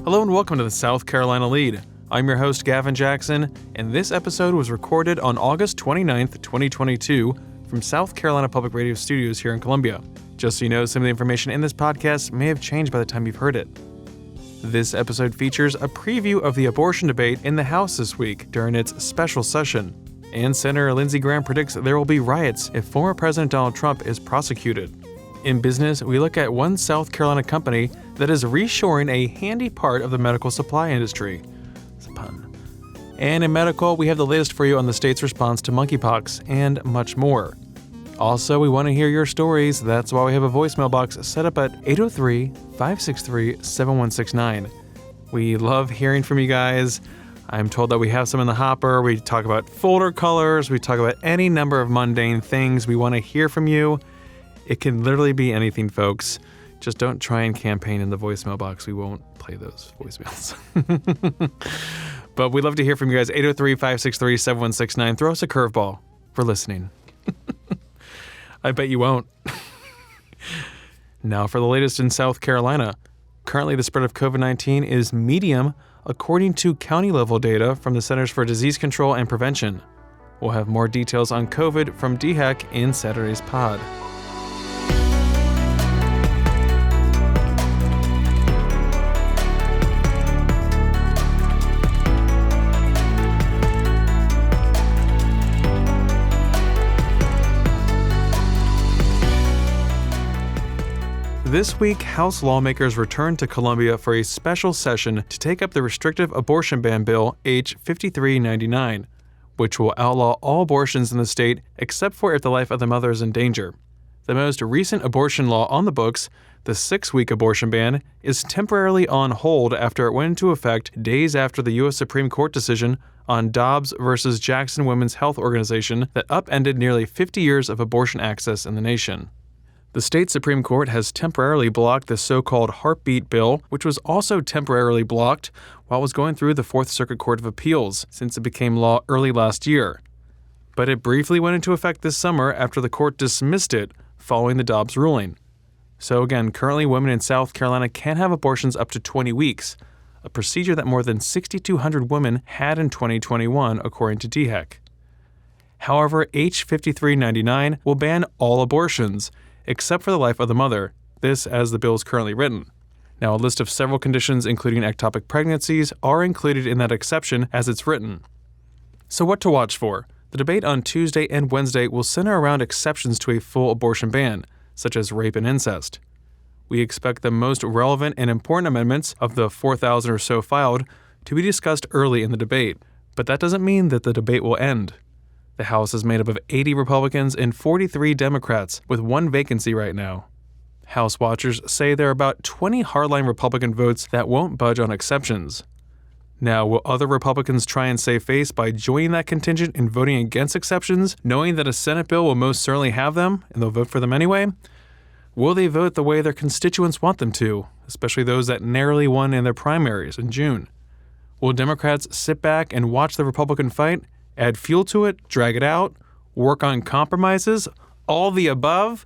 Hello and welcome to the South Carolina Lede. I'm your host, Gavin Jackson, and this episode was recorded on August 29th, 2022 from South Carolina Public Radio Studios here in Columbia. Just so you know, some of the information in this podcast may have changed by the time you've heard it. This episode features a preview of the abortion debate in the House this week during its special session. And Senator Lindsey Graham predicts there will be riots if former President Donald Trump is prosecuted. In business, we look at one South Carolina company that is reshoring a handy part of the medical supply industry. It's a pun. And in medical, we have the latest for you on the state's response to monkeypox and much more. Also, we want to hear your stories. That's why we have a voicemail box set up at 803-563-7169. We love hearing from you guys. I'm told that we have some in the hopper. We talk about folder colors. We talk about any number of mundane things. We want to hear from you. It can literally be anything, folks. Just don't try and campaign in the voicemail box. We won't play those voicemails. But we'd love to hear from you guys. 803-563-7169. Throw us a curveball. We're listening. I bet you won't. Now for the latest in South Carolina. Currently, the spread of COVID-19 is medium, according to county-level data from the Centers for Disease Control and Prevention. We'll have more details on COVID from DHEC in Saturday's pod. This week, House lawmakers returned to Columbia for a special session to take up the restrictive abortion ban bill H 5399, which will outlaw all abortions in the state except for if the life of the mother is in danger. The most recent abortion law on the books, the 6-week abortion ban, is temporarily on hold after it went into effect days after the U.S. Supreme Court decision on Dobbs versus Jackson Women's Health Organization that upended nearly 50 years of abortion access in the nation. The state Supreme Court has temporarily blocked the so-called heartbeat bill, which was also temporarily blocked while it was going through the Fourth Circuit Court of Appeals since it became law early last year. But it briefly went into effect this summer after the court dismissed it following the Dobbs ruling. So again, currently women in South Carolina can have abortions up to 20 weeks, a procedure that more than 6,200 women had in 2021, according to DHEC. However, H 5399 will ban all abortions, except for the life of the mother, this as the bill is currently written. Now, a list of several conditions, including ectopic pregnancies, are included in that exception as it's written. So what to watch for? The debate on Tuesday and Wednesday will center around exceptions to a full abortion ban, such as rape and incest. We expect the most relevant and important amendments of the 4,000 or so filed to be discussed early in the debate, but that doesn't mean that the debate will end. The House is made up of 80 Republicans and 43 Democrats, with one vacancy right now. House watchers say there are about 20 hardline Republican votes that won't budge on exceptions. Now, will other Republicans try and save face by joining that contingent and voting against exceptions, knowing that a Senate bill will most certainly have them, and they'll vote for them anyway? Will they vote the way their constituents want them to, especially those that narrowly won in their primaries in June? Will Democrats sit back and watch the Republican fight? Add fuel to it, drag it out, work on compromises, all the above?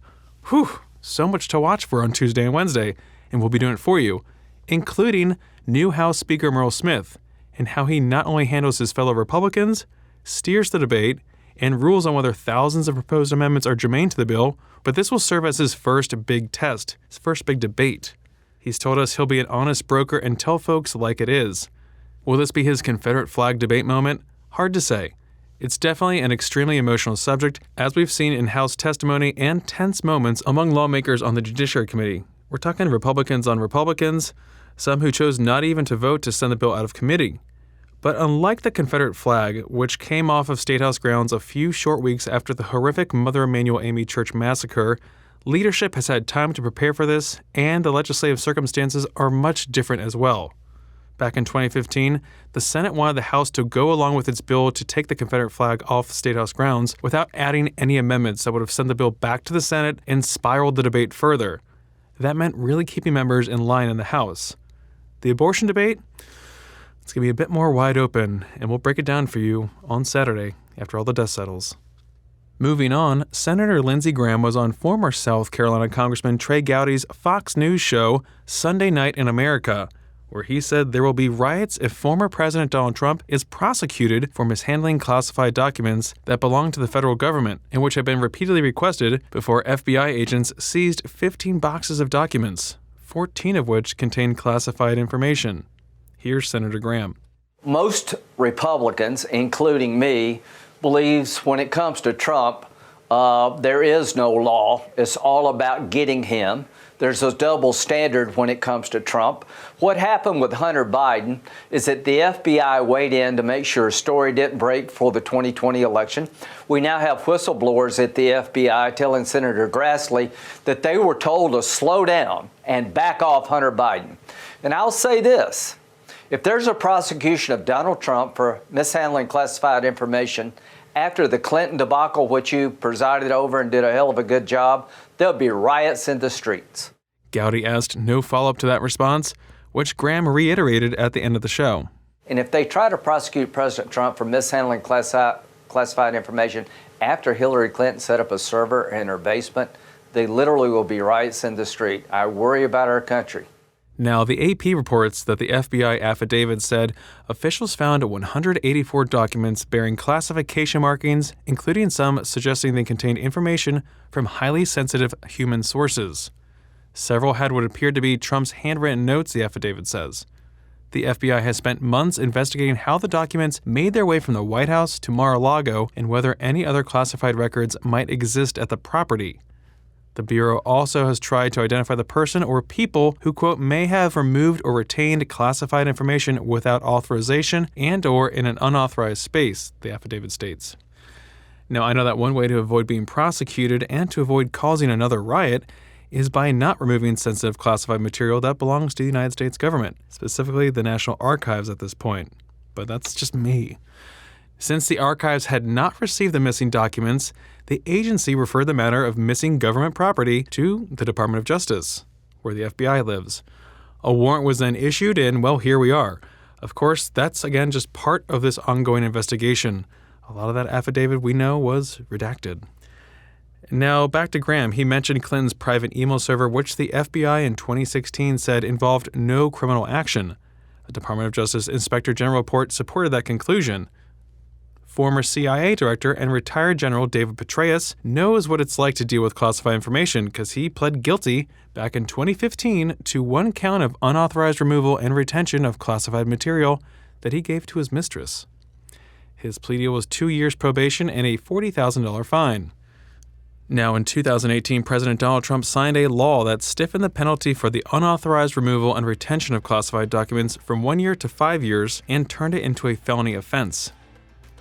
Whew, so much to watch for on Tuesday and Wednesday, and we'll be doing it for you, including new House Speaker Merle Smith, and how he not only handles his fellow Republicans, steers the debate, and rules on whether thousands of proposed amendments are germane to the bill, but this will serve as his first big test, his first big debate. He's told us he'll be an honest broker and tell folks like it is. Will this be his Confederate flag debate moment? Hard to say. It's definitely an extremely emotional subject, as we've seen in House testimony and tense moments among lawmakers on the Judiciary Committee. We're talking Republicans on Republicans, some who chose not even to vote to send the bill out of committee. But unlike the Confederate flag, which came off of State House grounds a few short weeks after the horrific Mother Emanuel AME Church massacre, leadership has had time to prepare for this, and the legislative circumstances are much different as well. Back in 2015, the Senate wanted the House to go along with its bill to take the Confederate flag off State House grounds without adding any amendments that would have sent the bill back to the Senate and spiraled the debate further. That meant really keeping members in line in the House. The abortion debate? It's going to be a bit more wide open, and we'll break it down for you on Saturday after all the dust settles. Moving on, Senator Lindsey Graham was on former South Carolina Congressman Trey Gowdy's Fox News show Sunday Night in America, where he said there will be riots if former President Donald Trump is prosecuted for mishandling classified documents that belong to the federal government and which have been repeatedly requested before FBI agents seized 15 boxes of documents, 14 of which contain classified information. Here's Senator Graham. Most Republicans, including me, believes when it comes to Trump, there is no law. It's all about getting him. There's a double standard when it comes to Trump. What happened with Hunter Biden is that the FBI weighed in to make sure a story didn't break for the 2020 election. We now have whistleblowers at the FBI telling Senator Grassley that they were told to slow down and back off Hunter Biden. And I'll say this, if there's a prosecution of Donald Trump for mishandling classified information after the Clinton debacle, which you presided over and did a hell of a good job, there'll be riots in the streets. Gowdy asked no follow-up to that response, which Graham reiterated at the end of the show. And if they try to prosecute President Trump for mishandling classified information after Hillary Clinton set up a server in her basement, they literally will be riots in the street. I worry about our country. Now, the AP reports that the FBI affidavit said officials found 184 documents bearing classification markings, including some suggesting they contained information from highly sensitive human sources. Several had what appeared to be Trump's handwritten notes, the affidavit says. The FBI has spent months investigating how the documents made their way from the White House to Mar-a-Lago and whether any other classified records might exist at the property. The Bureau also has tried to identify the person or people who, quote, may have removed or retained classified information without authorization and or in an unauthorized space, the affidavit states. Now, I know that one way to avoid being prosecuted and to avoid causing another riot is by not removing sensitive classified material that belongs to the United States government, specifically the National Archives at this point. But that's just me. Since the archives had not received the missing documents, the agency referred the matter of missing government property to the Department of Justice, where the FBI lives. A warrant was then issued, and, well, here we are. Of course, that's, again, just part of this ongoing investigation. A lot of that affidavit, we know, was redacted. Now, back to Graham. He mentioned Clinton's private email server, which the FBI in 2016 said involved no criminal action. A Department of Justice Inspector General report supported that conclusion. Former CIA director and retired General David Petraeus knows what it's like to deal with classified information because he pled guilty back in 2015 to one count of unauthorized removal and retention of classified material that he gave to his mistress. His plea deal was 2 years probation and a $40,000 fine. Now, in 2018, President Donald Trump signed a law that stiffened the penalty for the unauthorized removal and retention of classified documents from 1 year to 5 years and turned it into a felony offense.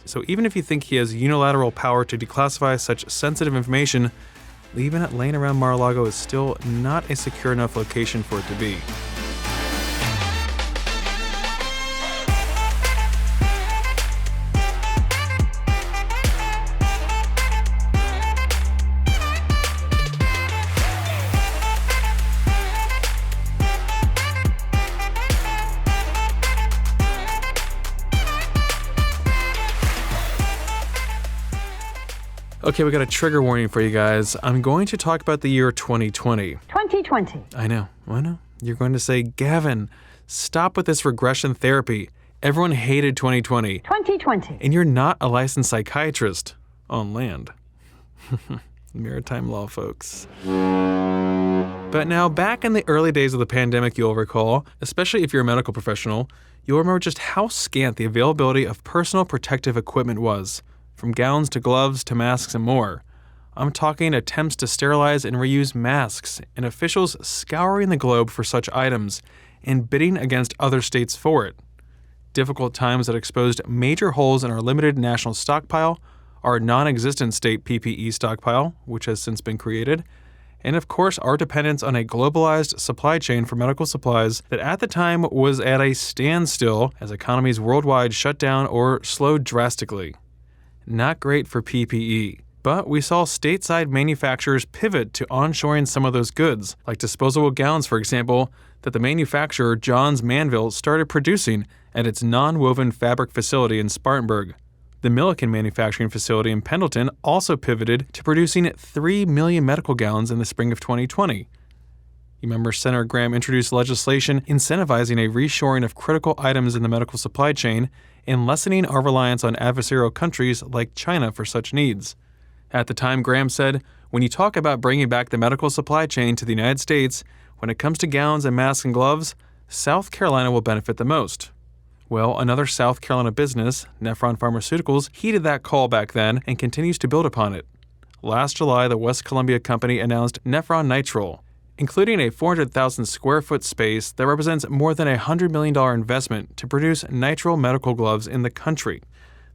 So even if you think he has unilateral power to declassify such sensitive information, leaving it laying around Mar-a-Lago is still not a secure enough location for it to be. Okay, we got a trigger warning for you guys. I'm going to talk about the year 2020. 2020. I know. You're going to say, Gavin, stop with this regression therapy. Everyone hated 2020. 2020. And you're not a licensed psychiatrist on land. Maritime law, folks. But now, back in the early days of the pandemic, you'll recall, especially if you're a medical professional, you'll remember just how scant the availability of personal protective equipment was. From gowns to gloves to masks and more. I'm talking attempts to sterilize and reuse masks, and officials scouring the globe for such items and bidding against other states for it. Difficult times that exposed major holes in our limited national stockpile, our non-existent state PPE stockpile, which has since been created, and of course our dependence on a globalized supply chain for medical supplies that at the time was at a standstill as economies worldwide shut down or slowed drastically. Not great for PPE, but we saw stateside manufacturers pivot to onshoring some of those goods, like disposable gowns, for example, that the manufacturer Johns Manville started producing at its non-woven fabric facility in Spartanburg. The Milliken manufacturing facility in Pendleton also pivoted to producing 3 million medical gowns in the spring of 2020. You remember Senator Graham introduced legislation incentivizing a reshoring of critical items in the medical supply chain and lessening our reliance on adversarial countries like China for such needs. At the time, Graham said, "When you talk about bringing back the medical supply chain to the United States, when it comes to gowns and masks and gloves, South Carolina will benefit the most." Well, another South Carolina business, Nephron Pharmaceuticals, heeded that call back then and continues to build upon it. Last July, the West Columbia company announced Nephron Nitrile, including a 400,000 square foot space that represents more than a $100 million investment to produce nitrile medical gloves in the country.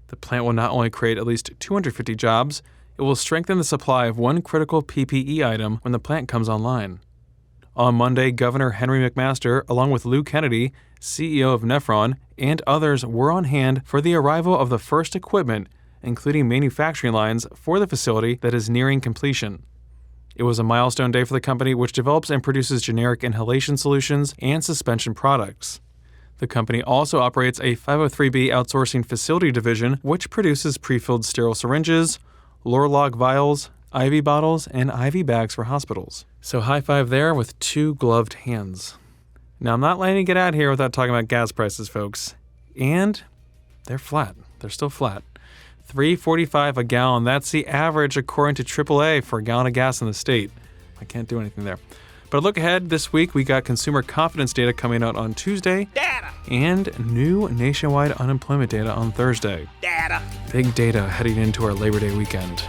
The plant will not only create at least 250 jobs, it will strengthen the supply of one critical PPE item when the plant comes online. On Monday, Governor Henry McMaster, along with Lou Kennedy, CEO of Nephron, and others were on hand for the arrival of the first equipment, including manufacturing lines for the facility that is nearing completion. It was a milestone day for the company, which develops and produces generic inhalation solutions and suspension products. The company also operates a 503B outsourcing facility division, which produces prefilled sterile syringes, Lorlog vials, IV bottles, and IV bags for hospitals. So high five there with two gloved hands. Now, I'm not letting you get out here without talking about gas prices, folks. And they're flat. They're still flat. $3.45 a gallon. That's the average according to AAA for a gallon of gas in the state. I can't do anything there. But look ahead, this week we got consumer confidence data coming out on Tuesday. Data! And new nationwide unemployment data on Thursday. Data! Big data heading into our Labor Day weekend.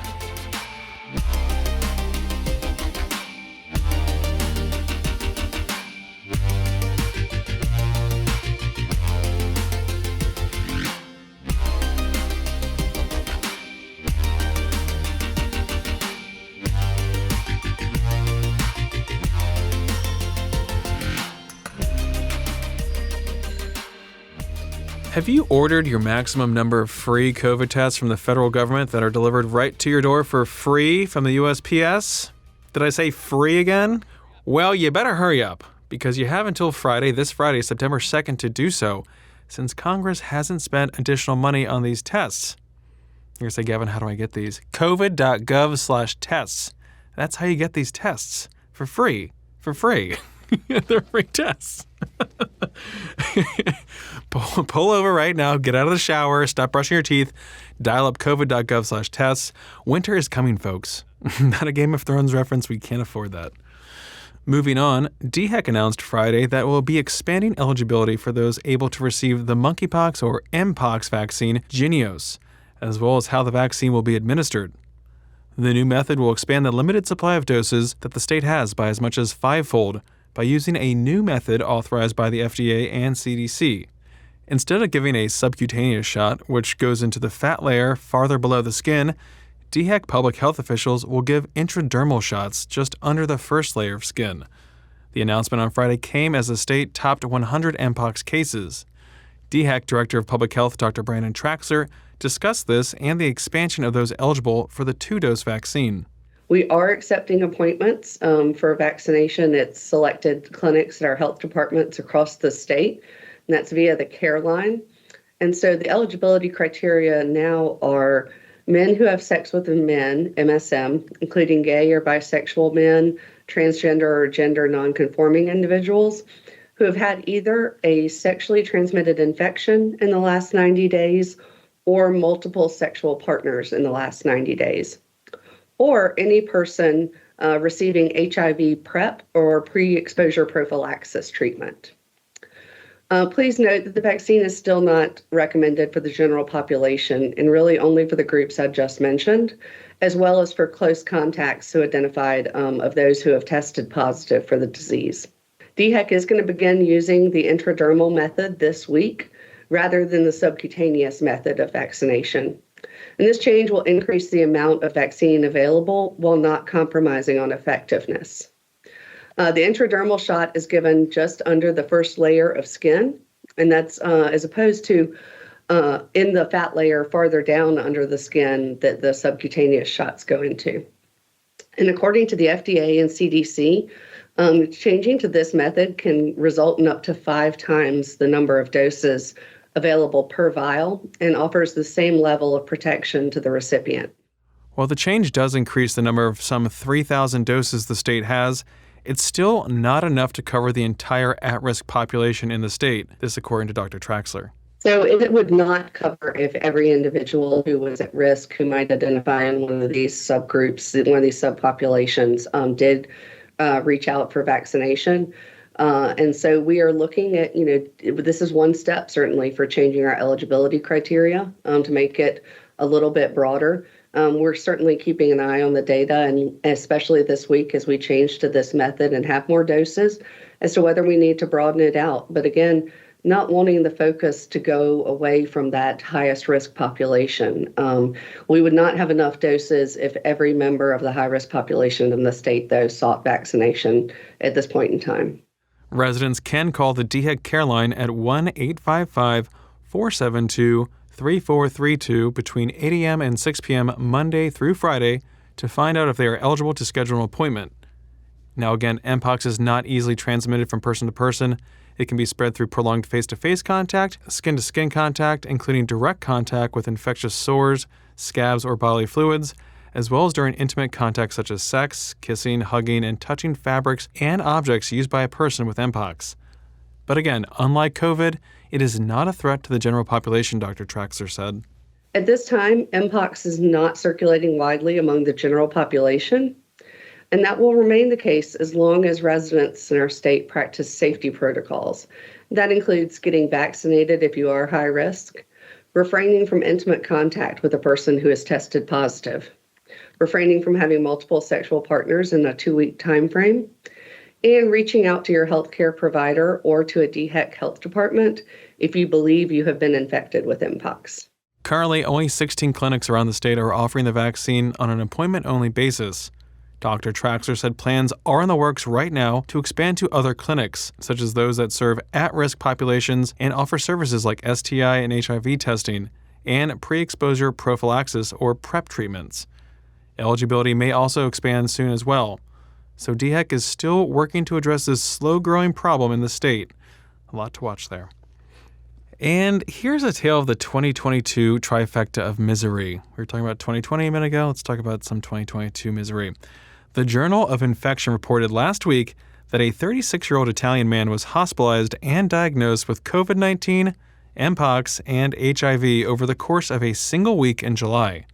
Have you ordered your maximum number of free COVID tests from the federal government that are delivered right to your door for free from the USPS? Did I say free again? Well, you better hurry up, because you have until this Friday, September 2nd, to do so, since Congress hasn't spent additional money on these tests. You're going to say, Gavin, how do I get these? COVID.gov/tests. That's how you get these tests. For free. For free. They're free tests. Pull over right now, get out of the shower, stop brushing your teeth, dial up covid.gov/tests. Winter is coming, folks. Not a Game of Thrones reference, we can't afford that. Moving on, DHEC announced Friday that it will be expanding eligibility for those able to receive the monkeypox or mpox vaccine, Jynneos, as well as how the vaccine will be administered. The new method will expand the limited supply of doses that the state has by as much as 5-fold by using a new method authorized by the FDA and CDC. Instead of giving a subcutaneous shot, which goes into the fat layer farther below the skin, DHEC public health officials will give intradermal shots just under the first layer of skin. The announcement on Friday came as the state topped 100 mpox cases. DHEC Director of Public Health Dr. Brandon Traxler discussed this and the expansion of those eligible for the 2-dose vaccine. We are accepting appointments for vaccination at selected clinics at our health departments across the state, and that's via the Care Line. And so the eligibility criteria now are men who have sex with men, MSM, including gay or bisexual men, transgender or gender nonconforming individuals, who have had either a sexually transmitted infection in the last 90 days or multiple sexual partners in the last 90 days. Or any person receiving HIV PrEP or pre-exposure prophylaxis treatment. Please note that the vaccine is still not recommended for the general population and really only for the groups I just mentioned, as well as for close contacts who identified of those who have tested positive for the disease. DHEC is going to begin using the intradermal method this week rather than the subcutaneous method of vaccination. And this change will increase the amount of vaccine available while not compromising on effectiveness. The intradermal shot is given just under the first layer of skin, and that's as opposed to in the fat layer farther down under the skin that the subcutaneous shots go into. And according to the FDA and CDC, changing to this method can result in up to 5 times the number of doses available per vial and offers the same level of protection to the recipient. While the change does increase the number of some 3,000 doses the state has, it's still not enough to cover the entire at-risk population in the state, this according to Dr. Traxler. So it would not cover if every individual who was at risk, who might identify in one of these subgroups, one of these subpopulations, did reach out for vaccination. And so we are looking at, this is one step certainly for changing our eligibility criteria to make it a little bit broader. We're certainly keeping an eye on the data, and especially this week as we change to this method and have more doses, as to whether we need to broaden it out. But again, not wanting the focus to go away from that highest risk population. We would not have enough doses if every member of the high risk population in the state, though, sought vaccination at this point in time. Residents can call the DHEC Care Line at 1-855-472-3432 between 8 a.m. and 6 p.m. Monday through Friday to find out if they are eligible to schedule an appointment. Now again, Mpox is not easily transmitted from person to person. It can be spread through prolonged face-to-face contact, skin-to-skin contact, including direct contact with infectious sores, scabs, or bodily fluids, as well as during intimate contact such as sex, kissing, hugging, and touching fabrics and objects used by a person with Mpox. But again, unlike COVID, it is not a threat to the general population, Dr. Traxler said. At this time, Mpox is not circulating widely among the general population, and that will remain the case as long as residents in our state practice safety protocols. That includes getting vaccinated if you are high risk, refraining from intimate contact with a person who is tested positive, refraining from having multiple sexual partners in a 2-week time frame, and reaching out to your healthcare provider or to a DHEC health department if you believe you have been infected with Mpox. Currently, only 16 clinics around the state are offering the vaccine on an appointment-only basis. Dr. Traxler said plans are in the works right now to expand to other clinics, such as those that serve at-risk populations and offer services like STI and HIV testing and pre-exposure prophylaxis or PrEP treatments. Eligibility may also expand soon as well. So DHEC is still working to address this slow-growing problem in the state. A lot to watch there. And here's a tale of the 2022 trifecta of misery. We were talking about 2020 a minute ago. Let's talk about some 2022 misery. The Journal of Infection reported last week that a 36-year-old Italian man was hospitalized and diagnosed with COVID-19, Mpox, and HIV over the course of a single week in July.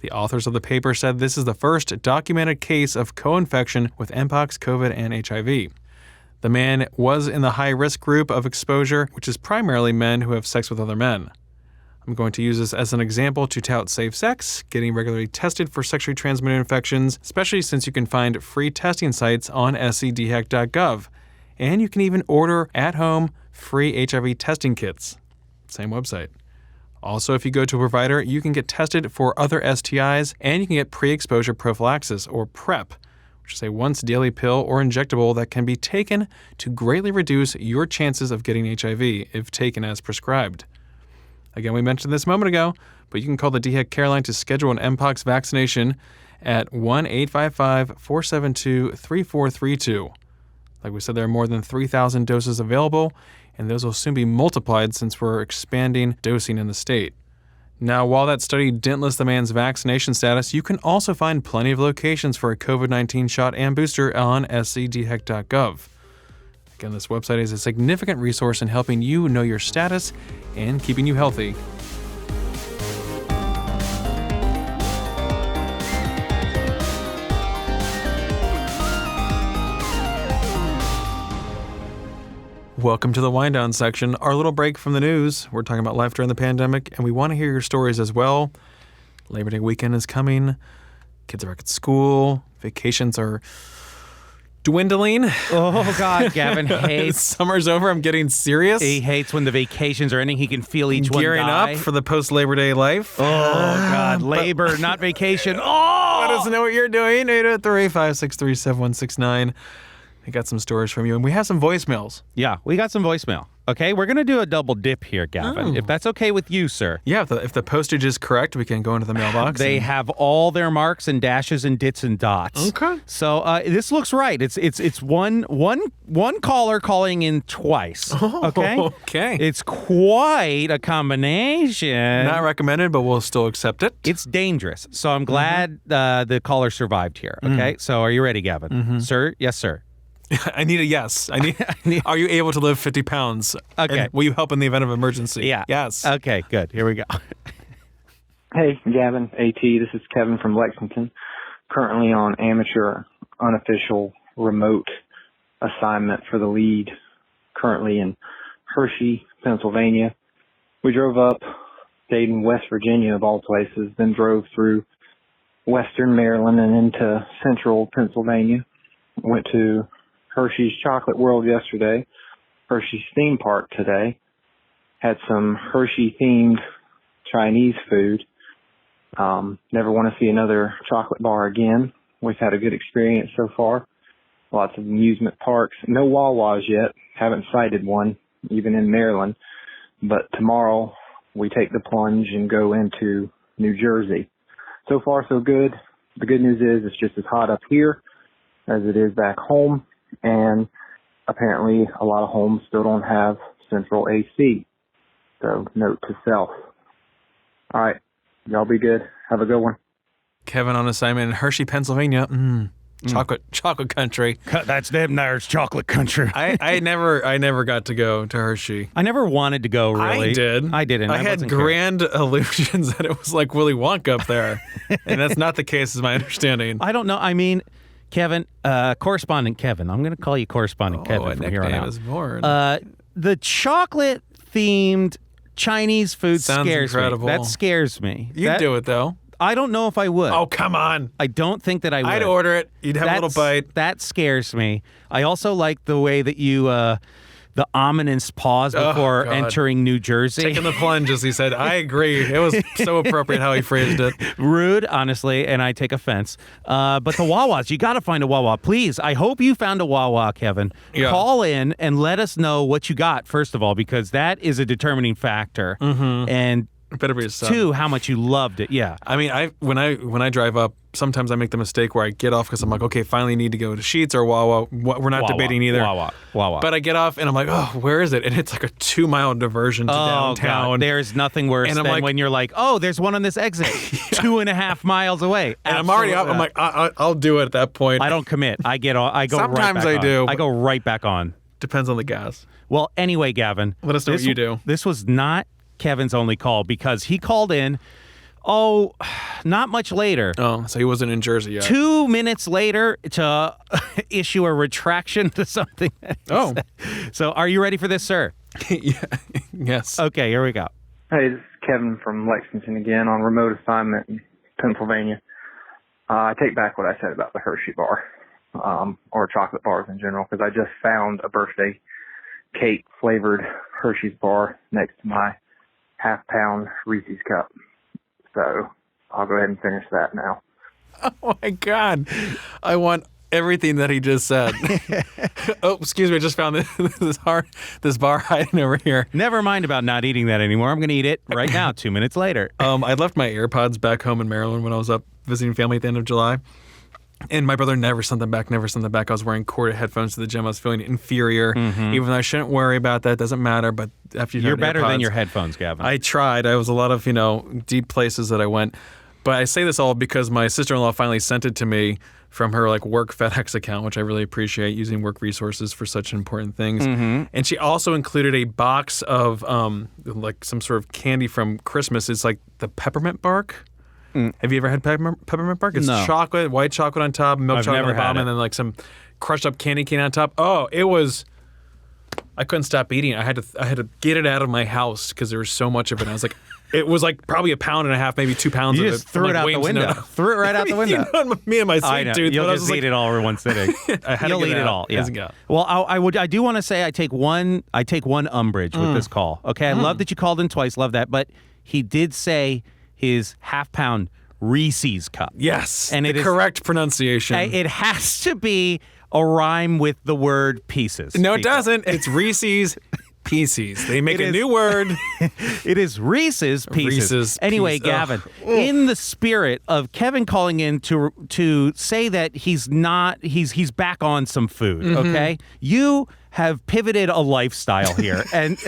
The authors of the paper said this is the first documented case of co-infection with Mpox, COVID, and HIV. The man was in the high-risk group of exposure, which is primarily men who have sex with other men. I'm going to use this as an example to tout safe sex, getting regularly tested for sexually transmitted infections, especially since you can find free testing sites on scdhec.gov. And you can even order at-home free HIV testing kits. Same website. Also, if you go to a provider, you can get tested for other STIs, and you can get pre-exposure prophylaxis, or PrEP, which is a once-daily pill or injectable that can be taken to greatly reduce your chances of getting HIV if taken as prescribed. Again, we mentioned this a moment ago, but you can call the DHEC Care Line to schedule an Mpox vaccination at 1-855-472-3432. Like we said, there are more than 3,000 doses available, and those will soon be multiplied since we're expanding dosing in the state. Now, while that study didn't list the man's vaccination status, you can also find plenty of locations for a COVID-19 shot and booster on scdhec.gov. Again, this website is a significant resource in helping you know your status and keeping you healthy. Welcome to the wind down section, our little break from the news. We're talking about life during the pandemic, and we want to hear your stories as well. Labor Day weekend is coming. Kids are back at school. Vacations are dwindling. Oh, God, Gavin hates. Summer's over. I'm getting serious. He hates when the vacations are ending. He can feel each one gearing die. up for the post-Labor Day life. Oh, God. Labor, not vacation. Oh! Let us know what you're doing. 803-563-7169. I got some stories from you, and we have some voicemails. Yeah, we got some voicemail. Okay, we're going to do a double dip here, Gavin. If that's okay with you, sir. Yeah, if the postage is correct, we can go into the mailbox. They have all their marks and dashes and dits and dots. Okay. So this looks right. It's one caller calling in twice. Okay. Okay. It's quite a combination. Not recommended, but we'll still accept it. It's dangerous. So I'm glad the caller survived here. Okay. So are you ready, Gavin? Sir? Yes, sir. I need a yes. I need. Are you able to lift 50 pounds? Okay. And will you help in the event of emergency? Yeah. Yes. Okay, good. Here we go. Hey, Gavin, AT, this is Kevin from Lexington, currently on amateur, unofficial, remote assignment for the lead, currently in Hershey, Pennsylvania. We drove up, stayed in West Virginia, of all places, then drove through western Maryland and into central Pennsylvania. Went to Hershey's Chocolate World yesterday, Hershey's theme park today, had some Hershey-themed Chinese food. Never want to see another chocolate bar again. We've had a good experience so far. Lots of amusement parks. No Wawas yet. Haven't sighted one, even in Maryland. But tomorrow we take the plunge and go into New Jersey. So far, so good. The good news is it's just as hot up here as it is back home, and apparently a lot of homes still don't have central AC. So note to self. All right, y'all be good. Have a good one. Kevin on assignment in Hershey, Pennsylvania. Chocolate country. That's them there's chocolate country. I never got to go to Hershey. I never wanted to go, really. I did. I didn't. I had wasn't grand illusions that it was like Willy Wonka up there. And that's not the case, is my understanding. I don't know. I mean, Kevin, correspondent Kevin. I'm going to call you correspondent Kevin from here on out. Is born. The chocolate-themed Chinese food Sounds scares incredible. me. That scares me. You'd do it, though. I don't know if I would. Oh, come on. I don't think that I would. I'd order it. You'd have a little bite. That scares me. I also like the way that you, the ominous pause before entering New Jersey. Taking the plunge, as he said. I agree. It was so appropriate how he phrased it. Rude, honestly, and I take offense. But the Wawas, you got to find a Wawa. Please, I hope you found a Wawa, Kevin. Yeah. Call in and let us know what you got, first of all, because that is a determining factor. And It better be a sub. two, how much you loved it. Yeah. I mean, when I drive up, sometimes I make the mistake where I get off because I'm like, okay, finally need to go to Sheetz or Wawa. We're not debating either. Wawa. But I get off and I'm like, oh, where is it? And it's like a 2-mile diversion to downtown. God. There's nothing worse And I'm than like, when you're like, oh, there's one on this exit 2.5 miles away. And I'm already up. I'm like, I'll do it at that point. I don't commit. I go Sometimes right back I do, on. I but- go right back on. Depends on the gas. Well, anyway, Gavin. Let us know what you do. This was not Kevin's only call because he called in, not much later. Oh, so he wasn't in Jersey yet. 2 minutes later to issue a retraction to something. That he said. So are you ready for this, sir? Yeah. Yes. Okay, here we go. Hey, this is Kevin from Lexington again on remote assignment in Pennsylvania. I take back what I said about the Hershey bar, or chocolate bars in general, because I just found a birthday cake flavored Hershey's bar next to my half-pound Reese's cup. So I'll go ahead and finish that now. Oh my God. I want everything that he just said. Oh, excuse me. I just found this bar hiding over here. Never mind about not eating that anymore. I'm going to eat it right now, 2 minutes later. I left my AirPods back home in Maryland when I was up visiting family at the end of July. And my brother never sent them back. I was wearing corded headphones to the gym. I was feeling inferior, even though I shouldn't worry about that. It doesn't matter. But after You're better AirPods, than your headphones, Gavin. I tried. I was a lot of, deep places that I went. But I say this all because my sister-in-law finally sent it to me from her work FedEx account, which I really appreciate, using work resources for such important things. And she also included a box of some sort of candy from Christmas. It's like the peppermint bark. Have you ever had peppermint bark? It's chocolate, white chocolate on top, milk chocolate on the bottom, and then some crushed up candy cane on top. Oh, it was. I couldn't stop eating it. I had to get it out of my house because there was so much of it. And I was like, it was probably 1.5 pounds, maybe 2 pounds you of it. just threw it out the window. Threw it right out the window. Me and my I sweet know. tooth. You'll but just eat it all in one sitting. You'll eat it all. Yeah. Well, I do want to say I take one umbrage with this call. Okay, I love that you called in twice. Love that, but he did say his half-pound Reese's cup. Yes, and the correct pronunciation. It has to be a rhyme with the word pieces. No, it doesn't. It's Reese's Pieces. They make a new word. It is Reese's Pieces. Reese's anyway, Pieces. Gavin, in the spirit of Kevin calling in to say that he's back on some food, okay? You have pivoted a lifestyle here, and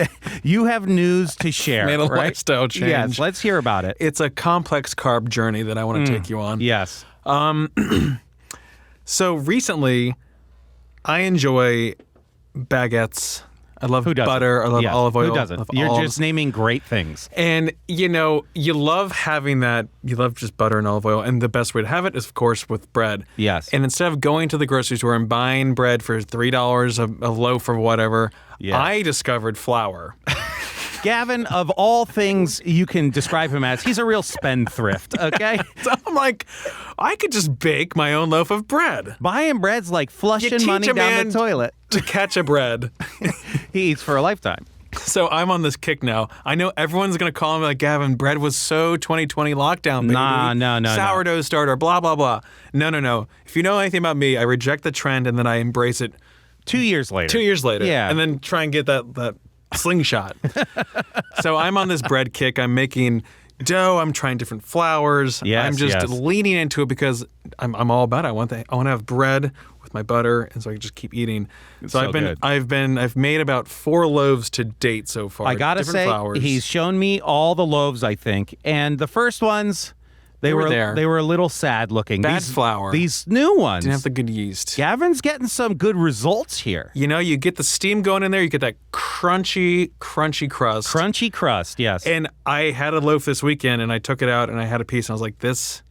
you have news to share. Made a right? lifestyle change. Yes, let's hear about it. It's a complex carb journey that I want to take you on. Yes. So recently, I enjoy baguettes. I love butter. I love olive oil. Who doesn't? You're just naming great things. And, you love having that. You love just butter and olive oil. And the best way to have it is, of course, with bread. Yes. And instead of going to the grocery store and buying bread for $3 a loaf or whatever, I discovered flour. Gavin, of all things you can describe him as, he's a real spendthrift, okay? So I'm like, I could just bake my own loaf of bread. Buying bread's like flushing money down the toilet. To catch a bread. He eats for a lifetime. So I'm on this kick now. I know everyone's going to call me like, Gavin, bread was so 2020 lockdown, baby. No. Sourdough starter, blah, blah, blah. No. If you know anything about me, I reject the trend and then I embrace it. 2 years later. 2 years later. Yeah. And then try and get that slingshot. So I'm on this bread kick. I'm making dough. I'm trying different flours. Yes, I'm just leaning into it because I'm all about it. I want to have bread with my butter, and so I can just keep eating. So I've made about 4 loaves to date so far. I gotta say, flours. He's shown me all the loaves, I think, and the first ones. They were there. They were a little sad looking. Bad flour. These new ones didn't have the good yeast. Gavin's getting some good results here. You get the steam going in there. You get that crunchy crust. Crunchy crust, yes. And I had a loaf this weekend, and I took it out, and I had a piece, and I was like, this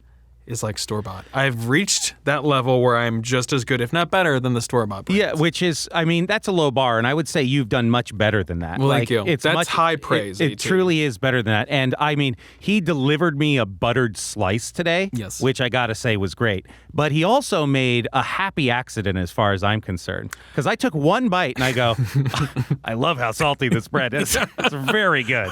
is like store-bought. I've reached that level where I'm just as good, if not better, than the store-bought brands. Yeah, which is, that's a low bar, and I would say you've done much better than that. Well, thank you. That's high praise. It truly is better than that. And, he delivered me a buttered slice today, yes, which I got to say was great. But he also made a happy accident as far as I'm concerned, because I took one bite, and I go, I love how salty this bread is. It's very good.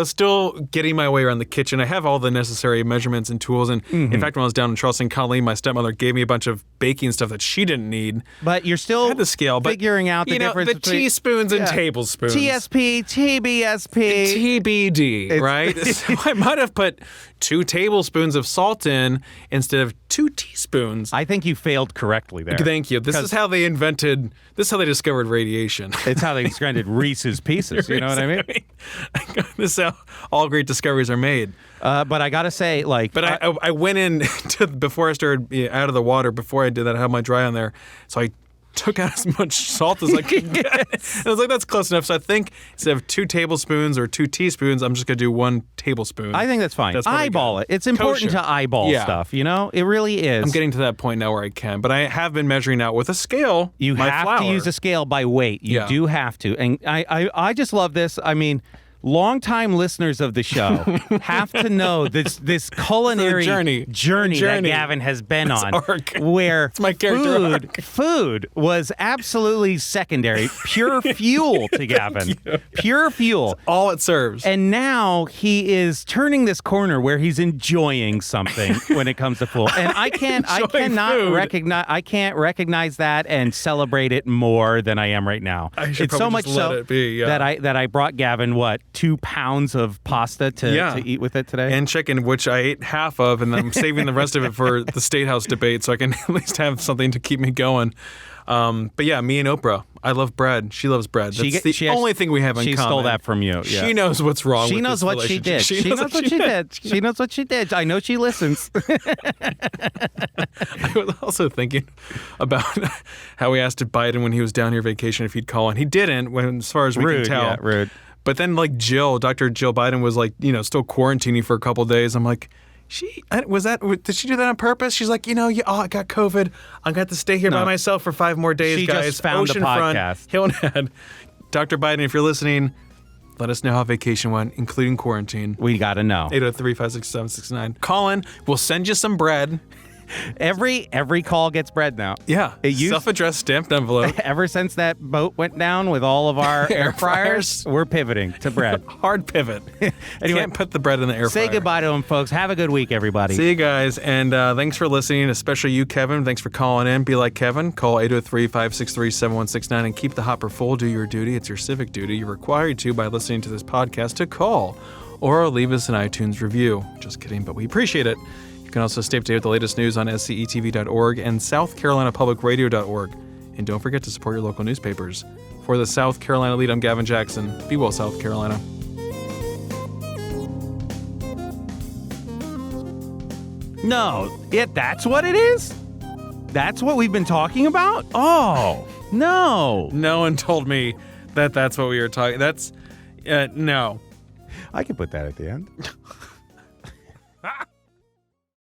Still getting my way around the kitchen. I have all the necessary measurements and tools. And in fact, when I was down in Charleston, Colleen, my stepmother, gave me a bunch of baking stuff that she didn't need. But you're still the scale, figuring out the difference between teaspoons and tablespoons. TSP, TBSP, TBD, right? So I might have put 2 tablespoons of salt in instead of 2 teaspoons. I think you failed correctly there. Thank you. This is how they discovered radiation. It's how they discovered Reese's Pieces. You know what I mean? This is how all great discoveries are made. But I gotta say, I went in before I started out of the water. Before I did that, I had my dry on there, so I took out as much salt as I could get. And I was like, that's close enough. So I think instead of 2 tablespoons or 2 teaspoons, I'm just gonna do 1 tablespoon. I think that's fine. Eyeball it. It's important to eyeball stuff. It really is. I'm getting to that point now where I can, but I have been measuring out with a scale. You have to use a scale by weight. You do have to, and I just love this. Longtime listeners of the show have to know this culinary journey that Gavin has been on, where it's my character food was absolutely secondary, pure fuel to Gavin, pure fuel. It's all it serves. And now he is turning this corner where he's enjoying something when it comes to food, and I can't recognize that and celebrate it more than I am right now. It's so much so that I brought Gavin 2 pounds of pasta to eat with it today. And chicken, which I ate half of, and I'm saving the rest of it for the State House debate so I can at least have something to keep me going. But yeah, me and Oprah, I love bread. She loves bread. That's the only thing we have in common. She stole that from you. Yeah. She knows what's wrong with this She knows what she did. She knows what she did. She knows what she did. I know she listens. I was also thinking about how we asked Biden when he was down here vacation if he'd call, and he didn't, as far as we can tell. Yeah, rude. But then, Dr. Jill Biden was still quarantining for a couple of days. I'm like, did she do that on purpose? She's like, I got COVID. I got to stay here by myself for 5 more days, guys. She just found the podcast. Hillhead. Dr. Biden, if you're listening, let us know how vacation went, including quarantine. We got to know. 803-567-69. Call in. We'll send you some bread. Every call gets bread now. Yeah. Self-addressed stamped envelope. Ever since that boat went down with all of our air fryers, we're pivoting to bread. Hard pivot. Anyway, can't put the bread in the air fryer. Say goodbye to them, folks. Have a good week, everybody. See you guys. And thanks for listening, especially you, Kevin. Thanks for calling in. Be like Kevin. Call 803-563-7169 and keep the hopper full. Do your duty. It's your civic duty. You're required to by listening to this podcast to call or leave us an iTunes review. Just kidding, but we appreciate it. You can also stay up to date with the latest news on scetv.org and southcarolinapublicradio.org. And don't forget to support your local newspapers. For the South Carolina Lede, I'm Gavin Jackson. Be well, South Carolina. No, that's what it is? That's what we've been talking about? Oh, no. No one told me that that's what we were talking. No. I can put that at the end.